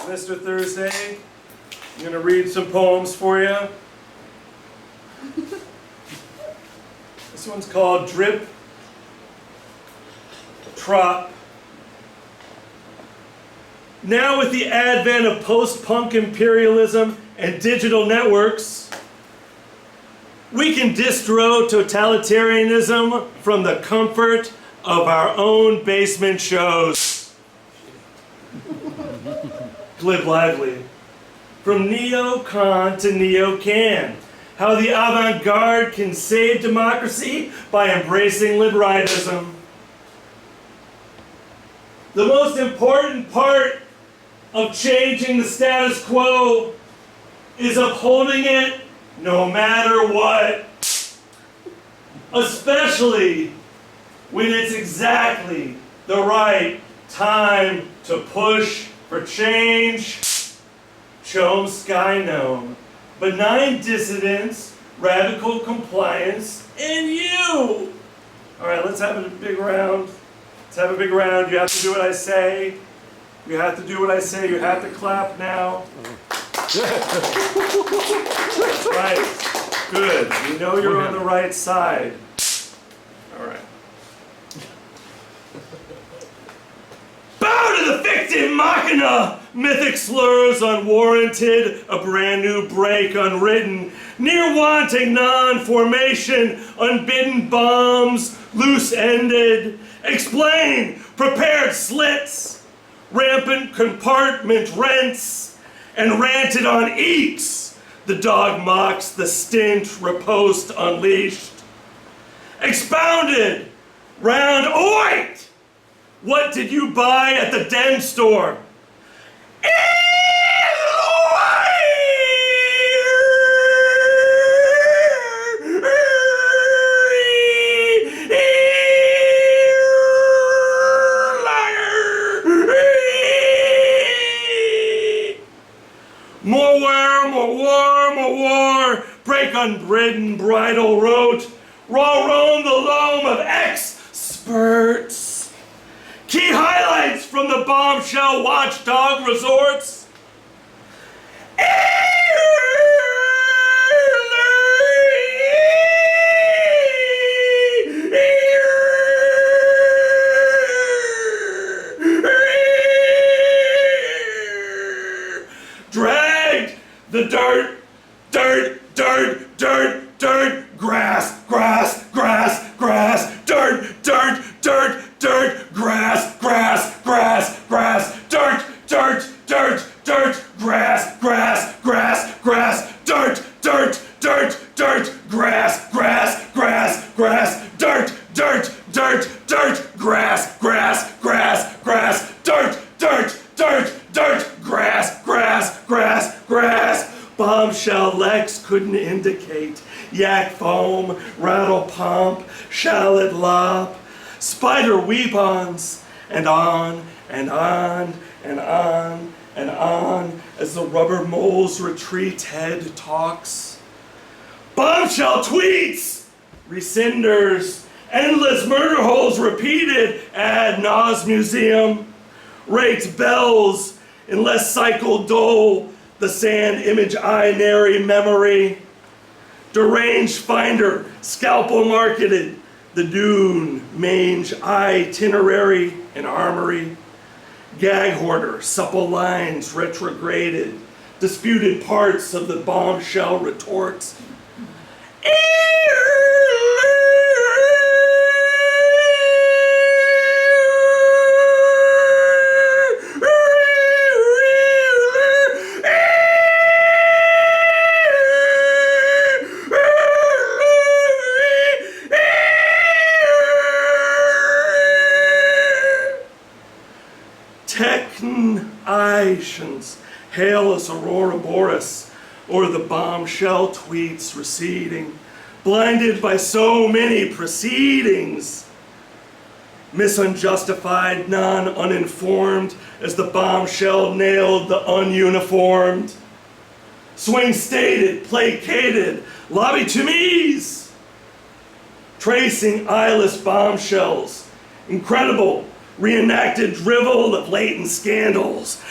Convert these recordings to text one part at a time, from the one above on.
Mr. Thursday. I'm going to read some poems for you. This one's called Drip, Trop. Now with the advent of post-punk imperialism and digital networks, we can distro totalitarianism from the comfort of our own basement shows. Glib lively. From neo-con to neo-can. How the avant-garde can save democracy by embracing liberalism. The most important part of changing the status quo is upholding it no matter what. Especially when it's exactly the right time to push for change. Chomsky known. Benign dissidence, radical compliance, and you. All right, let's have a big round. Let's have a big round. You have to do what I say. You have to do what I say. You have to clap now. That's right. Good. You know you're on the right side. All right. Bow to the victim machina! Mythic slurs unwarranted, a brand new break unwritten, near wanting non-formation, unbidden bombs, loose-ended. Explain, prepared slits, rampant compartment rents, and ranted on eeks. The dog mocks the stint, riposte unleashed. Expounded, round oit! What did you buy at the den store? More war, break unbridden bridle rote, raw roam the loam of experts. Key highlights from the bombshell watchdog resorts. Dragged the dirt, grass, dirt, grass, grass. Bombshell Lex couldn't indicate. Yak foam, rattle pomp, shallot lop, spider weepons, and on, and on, and on, and on, as the rubber mole's retreat head talks. Bombshell tweets, rescinders, endless murder holes repeated ad nauseam, raked bells in less cycle dole, the sand image eye nary memory. Deranged finder, scalpel marketed, the dune, mange, itinerary, and armory. Gag hoarder, supple lines retrograded, disputed parts of the bombshell retorts. Technations hail us Aurora Boreas, or the bombshell tweets receding, blinded by so many proceedings. Misunjustified, non-uninformed, as the bombshell nailed the ununiformed. Swing stated, placated, lobby to me's. Tracing eyeless bombshells, incredible, reenacted drivel of latent scandals.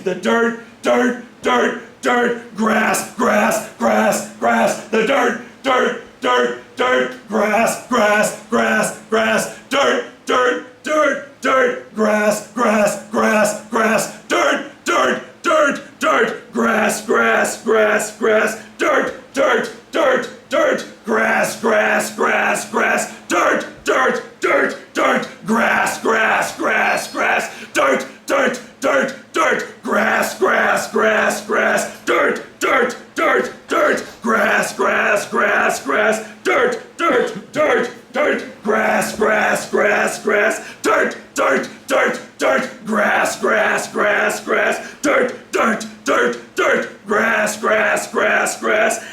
The dirt, dirt, dirt, dirt, grass, grass, grass, grass. The dirt, dirt, dirt, dirt, grass, grass, grass, grass. Dirt, dirt, dirt, dirt, grass, grass, grass, grass. Dirt, dirt, dirt, dirt, grass, grass, grass, grass. Dirt, dirt, dirt, dirt, grass, grass, grass, grass. Dirt, dirt, dirt, dirt, grass, grass, grass, grass. Dirt, dirt, dirt, dirt, grass, grass, grass, grass. Dirt, dirt, dirt, dirt, grass, grass, grass, grass. Dirt, dirt, dirt, dirt, grass, grass, grass, grass. Dirt, dirt, dirt, dirt, grass, grass, grass, grass. Dirt, dirt, dirt, dirt, grass, grass, grass, grass.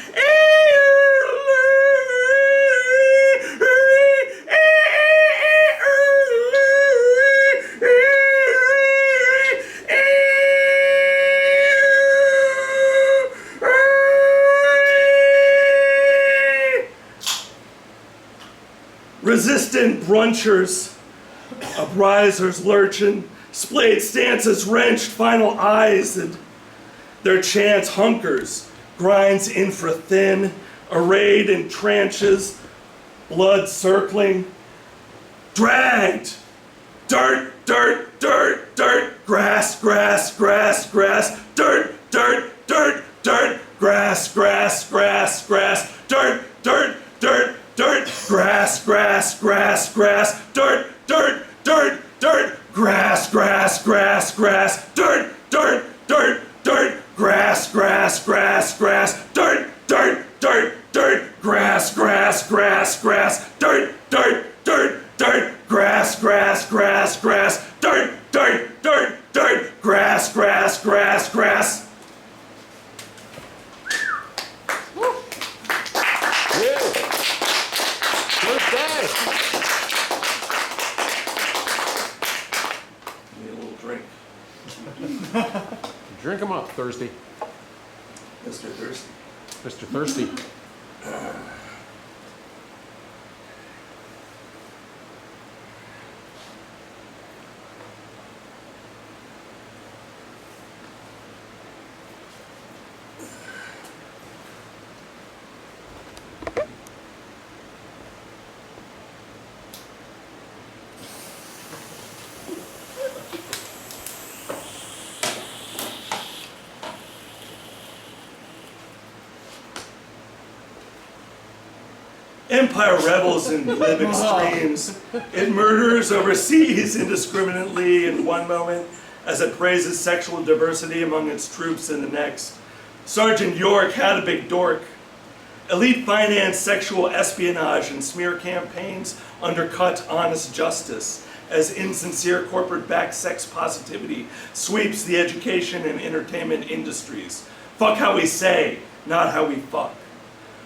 Resistant brunchers, uprisers lurching, splayed stances wrenched final eyes, and their chance hunkers, grinds infra thin, arrayed in tranches, blood circling, dragged, dirt, dirt, dirt, dirt, grass, grass, grass, grass, dirt, dirt, dirt, dirt, grass, grass, grass, grass, dirt, dirt, dirt, dirt, grass, grass, grass, grass, dirt, dirt, dirt, dirt, grass, grass, grass, grass, dirt, dirt, dirt, dirt, grass, grass, grass, grass, dirt, dirt, dirt, dirt, grass, grass, grass, grass, dirt, dirt, dirt, dirt, grass, grass, grass, grass, dirt, dirt, dirt, dirt, grass, grass, grass, grass. Drink them up, Thirsty. Mr. Thirsty. Mr. Thirsty. Empire revels in glib extremes. It murders overseas indiscriminately in one moment, as it praises sexual diversity among its troops in the next. Sergeant York had a big dork. Elite finance sexual espionage and smear campaigns undercut honest justice, as insincere corporate-backed sex positivity sweeps the education and entertainment industries. Fuck how we say, not how we fuck.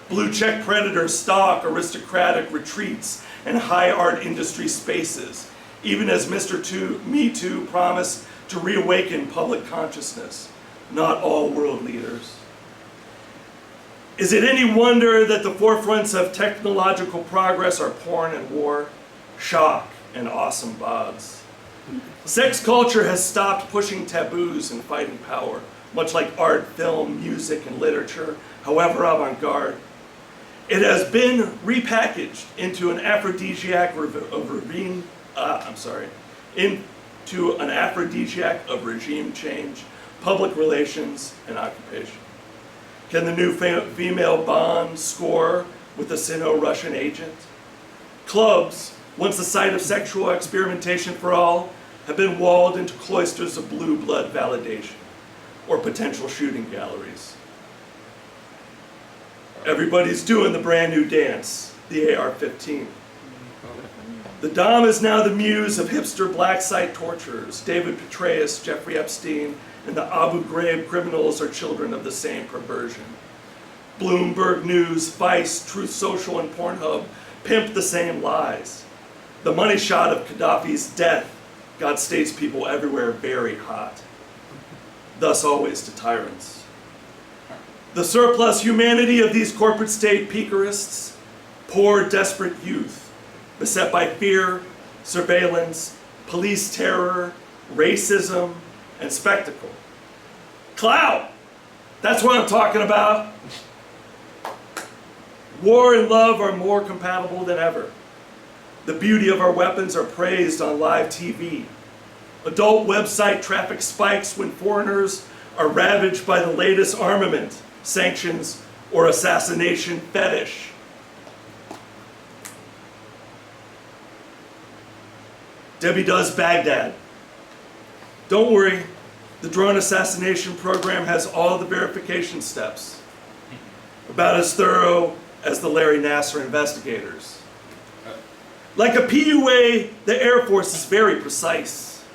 Blue-check predators stalk aristocratic retreats and high art industry spaces, even as Mr. Me Too promised to reawaken public consciousness. Not all world leaders. Is it any wonder that the forefronts of technological progress are porn and war, shock and awesome bods? Sex culture has stopped pushing taboos and fighting power, much like art, film, music, and literature, however avant-garde. It has been repackaged into an aphrodisiac of regime change, public relations, and occupation. Can the new female Bond score with a Sino-Russian agent? Clubs, once the site of sexual experimentation for all, have been walled into cloisters of blue blood validation, or potential shooting galleries. Everybody's doing the brand new dance, the AR-15. The Dom is now the muse of hipster black site torturers. David Petraeus, Jeffrey Epstein, and the Abu Ghraib criminals are children of the same perversion. Bloomberg News, Vice, Truth Social, and Pornhub pimp the same lies. The money shot of Gaddafi's death got statespeople everywhere very hot. Thus always to tyrants. The surplus humanity of these corporate state peakerists, poor, desperate youth, beset by fear, surveillance, police terror, racism, and spectacle, Clout. That's what I'm talking about. War and love are more compatible than ever. The beauty of our weapons are praised on live TV. Adult website traffic spikes when foreigners are ravaged by the latest armament, sanctions, or assassination fetish. Debbie does Baghdad. Don't worry, the drone assassination program has all the verification steps. About as thorough as the Larry Nassar investigators. Like a PUA, the Air Force is very precise.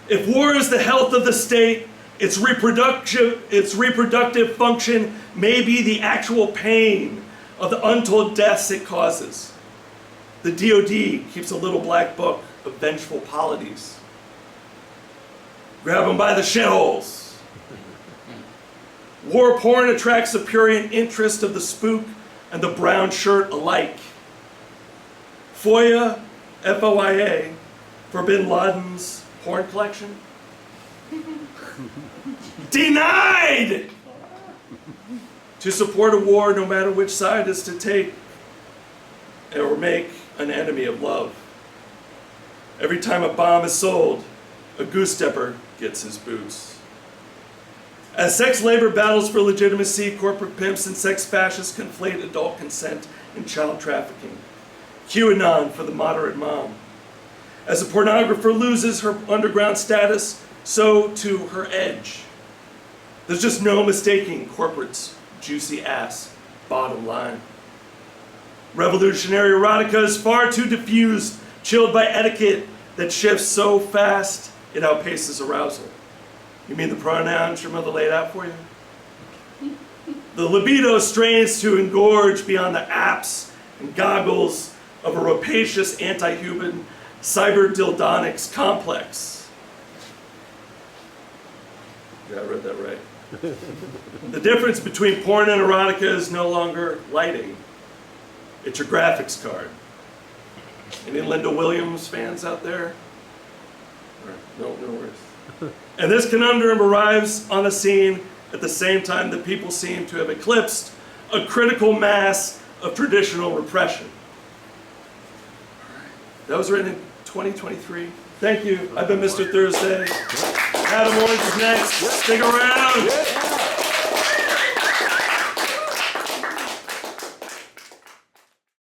If war is the health of the state, its reproductive function may be the actual pain of the untold deaths it causes. The DoD keeps a little black book of vengeful polities. Grab them by the shitholes. War porn attracts the prurient interest of the spook and the brown shirt alike. FOIA, F-O-I-A, for Bin Laden's porn collection? Denied! To support a war, no matter which side, is to take or make an enemy of love. Every time a bomb is sold, a goose stepper gets his boots. As sex labor battles for legitimacy, corporate pimps and sex fascists conflate adult consent and child trafficking. QAnon for the moderate mom. As a pornographer loses her underground status, so too her edge. There's just no mistaking corporate's juicy ass bottom line. Revolutionary erotica is far too diffused, chilled by etiquette that shifts so fast it outpaces arousal. You mean the pronouns your mother laid out for you? The libido strains to engorge beyond the apps and goggles of a rapacious anti-human cyberdildonics complex. Yeah, I read that right. The difference between porn and erotica is no longer lighting. It's your graphics card. Any Linda Williams fans out there? No worries. And this conundrum arrives on the scene at the same time that people seem to have eclipsed a critical mass of traditional repression. That was written in 2023. Thank you. I've been Mr. Thursday. Adam Orange is next. Stick around.